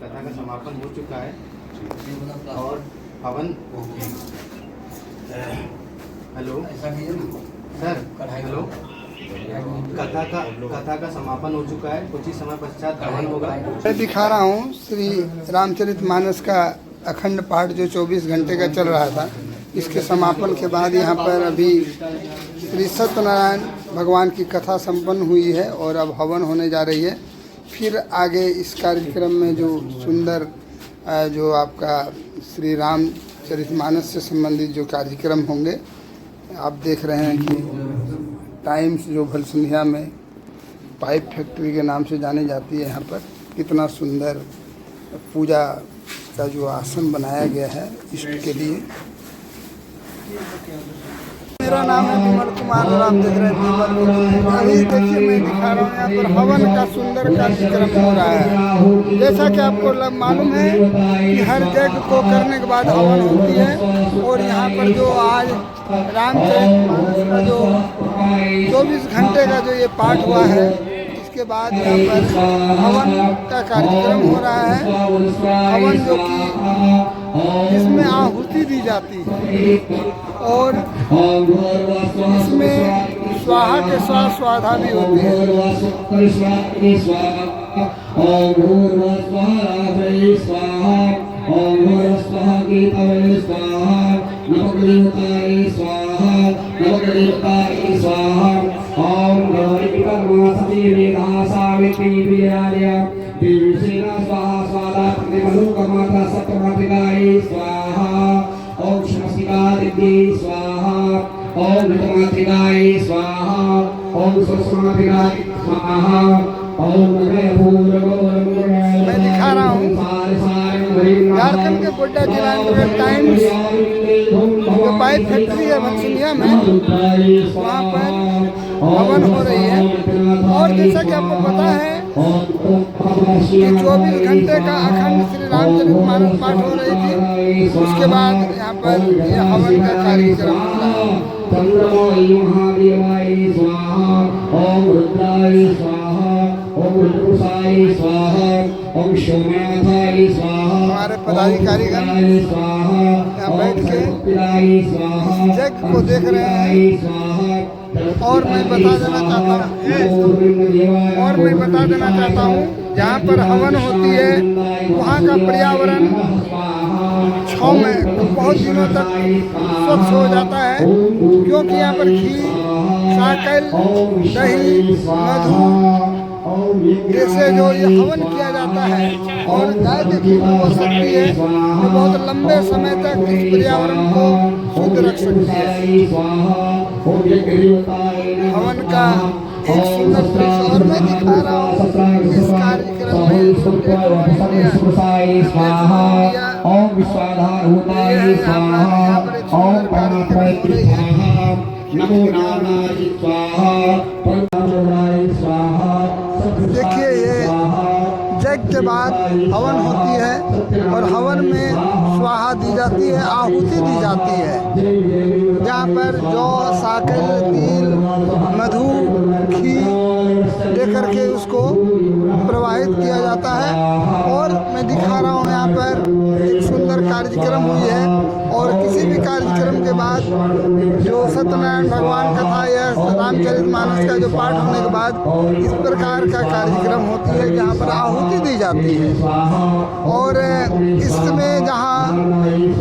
कथा का समापन हो चुका है और हवन हेलो सर हेलो कथा का समापन हो चुका है। कुछ ही समय पश्चात हवन होगा। मैं दिखा रहा हूँ श्री रामचरितमानस का अखंड पाठ जो 24 घंटे का चल रहा था। इसके समापन के बाद यहाँ पर अभी श्री सत्यनारायण भगवान की कथा संपन्न हुई है और अब हवन होने जा रही है। फिर आगे इस कार्यक्रम में जो सुंदर जो आपका श्री रामचरितमानस से संबंधित जो कार्यक्रम होंगे, आप देख रहे हैं कि टाइम्स जो भलसुंधिया में पाइप फैक्ट्री के नाम से जानी जाती है, यहाँ पर कितना सुंदर पूजा का जो आसन बनाया गया है इष्ट के लिए। मेरा नाम है विमल कुमार और आप देख रहे हैं विमल। अभी देखिए मैं दिखा रहा हूँ यहाँ पर हवन का सुंदर कार्यक्रम हो रहा है। जैसा कि आपको मालूम है कि हर यज्ञ को करने के बाद हवन होती है और यहाँ पर जो आज रामचरितमानस का जो 24 घंटे का जो ये पाठ हुआ है, इसके बाद यहाँ पर हवन का कार्यक्रम हो रहा है। हवन जो कि इसमें आहुति दी जाती है और इसमें स्वाहा के साथ स्वाधा भी होती ओम श्रीमातिकाय स्वाहा, ओम नमः स्वाहा, ओम सुषमातिकाय स्वाहा, ओम मैं दिखा रहा हूँ झारखंड के गोड्डा जिला में टाइम्स जो पाइप फैक्ट्री है भलसुंधिया में, वहाँ पर हवन हो रही है। और जैसा कि आपको पता है कि 24 घंटे का अखंड श्री रामचरितमानस पाठ हो रही थी, उसके बाद यहाँ पर यह हवन का कार्यक्रम हो रहा है। ओम रुद्राय स्वाहा, ओम रुद्रसाय स्वाहा, ओम सोमनाथाय स्वाहा, हमारे पदाधिकारीगण यहाँ बैठ के इस यज्ञ को देख रहे हैं। और मैं बता देना चाहता हूँ जहाँ पर हवन होती है वहाँ का पर्यावरण छाँव में बहुत दिनों तक स्वच्छ हो जाता है, क्योंकि यहाँ पर घी, साकल, दही, मधु जैसे जो ये हवन किया जाता है और गाय के घी हो सकती है जो बहुत लंबे समय तक इस पर्यावरण को शुद्ध रख सकती है। हवन का एक सुंदर दृश्य और मैं दिखा रहा हूँ इस कार्यक्रम में ओम विश्वाधारभूताय स्वाहा, ओम प्राणाय स्वाहा, नमो नारायणाय स्वाहा। देखिए ये यज्ञ के बाद हवन होती है और हवन में स्वाहा दी जाती है, आहुति दी जाती है, जहाँ पर जौ, साकल, तिल, मधु, घी दे करके उसको प्रवाहित किया जाता है। और मैं दिखा रहा हूँ यहाँ पर एक सुंदर कार्यक्रम हुई है और किसी भी कार्यक्रम के बाद जो सत्यनारायण भगवान कथा या रामचरितमानस का जो पाठ होने के बाद इस प्रकार का कार्यक्रम होती है जहाँ पर आहुति दी जाती है। और इसमें जहाँ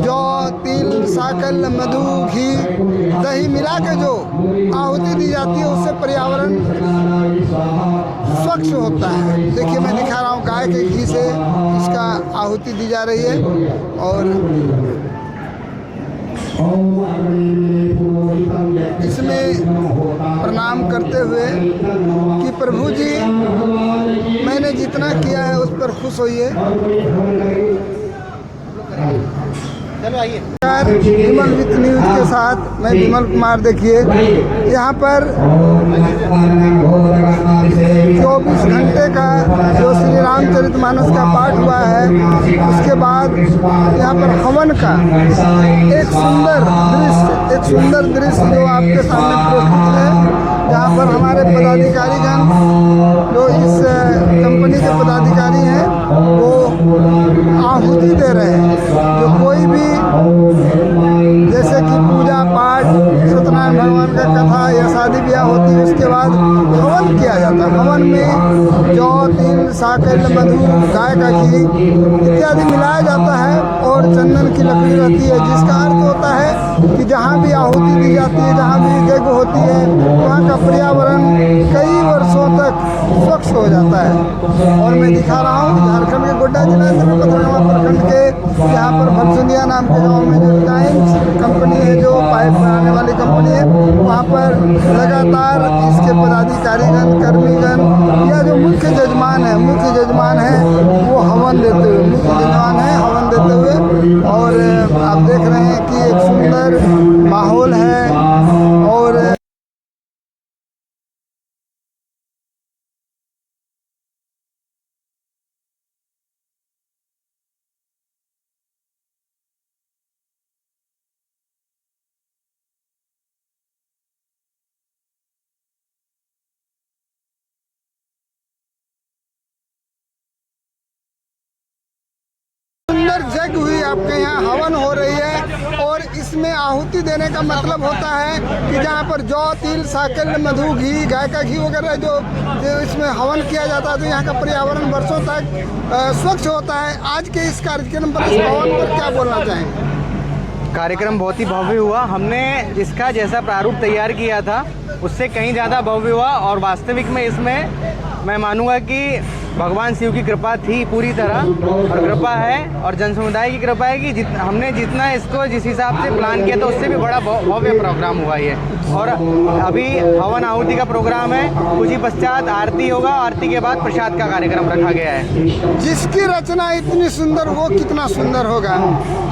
जौ, तिल, साकल, मधु, घी, दही मिला के जो आहुति दी जाती है उससे पर्यावरण स्वच्छ होता है। देखिए मैं दिखा रहा हूँ गाय के घी से इसका आहुति दी जा रही है। और इसमें प्रणाम करते हुए कि प्रभु जी मैंने जितना किया है उस पर खुश होइए। चलो आइए। विमल विथ न्यूज के साथ मैं विमल कुमार। देखिए यहाँ पर 24 घंटे का जो श्री रामचरितमानस का पाठ हुआ है, उसके बाद यहाँ पर हवन का एक सुंदर दृश्य जो आपके सामने प्रस्तुत है, जहाँ पर हमारे पदाधिकारीगण जो इस कंपनी के पदाधिकारी हैं वो आहुति दे रहे हैं। जो कोई भी जैसे कि पूजा पाठ, सत्यनारायण भगवान का कथा या शादी ब्याह होती है, उसके बाद हवन किया जाता है। हवन में जौ, तिल, साकल, मधु, गाय का घी इत्यादि मिलाया जाता है और चंदन की लकड़ी रहती है, जिसका अर्थ होता है कि जहाँ भी आहुति दी जाती है, जहाँ भी यज्ञ होती है, वहाँ का पर्यावरण कई वर्षों तक स्वच्छ हो जाता है। और मैं दिखा रहा हूँ झारखंड के गोड्डा जिला से पथरगामा प्रखंड के यहाँ पर भटसुंदिया नाम के गाँव में जो टाइम्स कंपनी है, जो पाइप बनाने वाली कंपनी है, वहाँ पर लगातार इसके पदाधिकारीगण, कर्मीगण या जो मुख्य जजमान है वो हवन देते हुए, हवन देते हुए। और आप देख रहे हैं कि एक सुंदर माहौल है। और सुंदर यज्ञ हुई, आपके यहाँ हवन हो रही है। और इसमें आहुति देने का मतलब होता है कि जहाँ पर जौ, तिल, साकल, मधु, घी, गाय का घी वगैरह जो इसमें हवन किया जाता है, तो यहाँ का पर्यावरण वर्षों तक स्वच्छ होता है। आज के इस कार्यक्रम पर, इस भवन पर क्या बोलना चाहेंगे? कार्यक्रम बहुत ही भव्य हुआ। हमने इसका जैसा प्रारूप तैयार किया था उससे कहीं ज़्यादा भव्य हुआ। और वास्तविक में इसमें मैं मानूंगा कि भगवान शिव की कृपा थी पूरी तरह, और कृपा है, और जन समुदाय की कृपा है कि हमने जितना इसको जिस हिसाब से प्लान किया था उससे भी बड़ा भव्य प्रोग्राम हुआ ये। और अभी हवन आहुति का प्रोग्राम है, कुछ ही पश्चात आरती होगा, आरती के बाद प्रसाद का कार्यक्रम रखा गया है। जिसकी रचना इतनी सुंदर, वो कितना सुंदर होगा।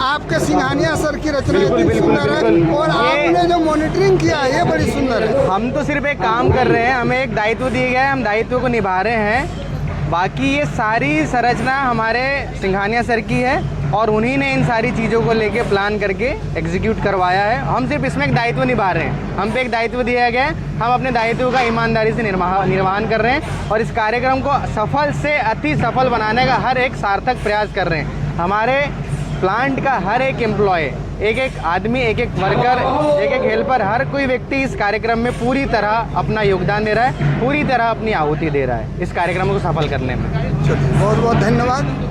आपके सिंघानिया सर की रचना इतनी सुंदर है, और आपने जो मॉनिटरिंग किया है ये बड़ी सुंदर है। हम तो सिर्फ एक काम कर रहे हैं, हमें एक दायित्व दिया गया है, हम दायित्व को निभा रहे हैं। बाकी ये सारी संरचना हमारे सिंघानिया सर की है, और उन्हीं ने इन सारी चीज़ों को लेके प्लान करके एग्जीक्यूट करवाया है। हम सिर्फ इसमें एक दायित्व निभा रहे हैं, हम पे एक दायित्व दिया गया है, हम अपने दायित्व का ईमानदारी से निर्वहन कर रहे हैं, और इस कार्यक्रम को सफल से अति सफल बनाने का हर एक सार्थक प्रयास कर रहे हैं। हमारे प्लांट का हर एक एम्प्लॉय, एक एक आदमी, एक एक वर्कर, एक एक हेल्पर, हर कोई व्यक्ति इस कार्यक्रम में पूरी तरह अपना योगदान दे रहा है, पूरी तरह अपनी आहुति दे रहा है इस कार्यक्रम को सफल करने में। बहुत बहुत धन्यवाद।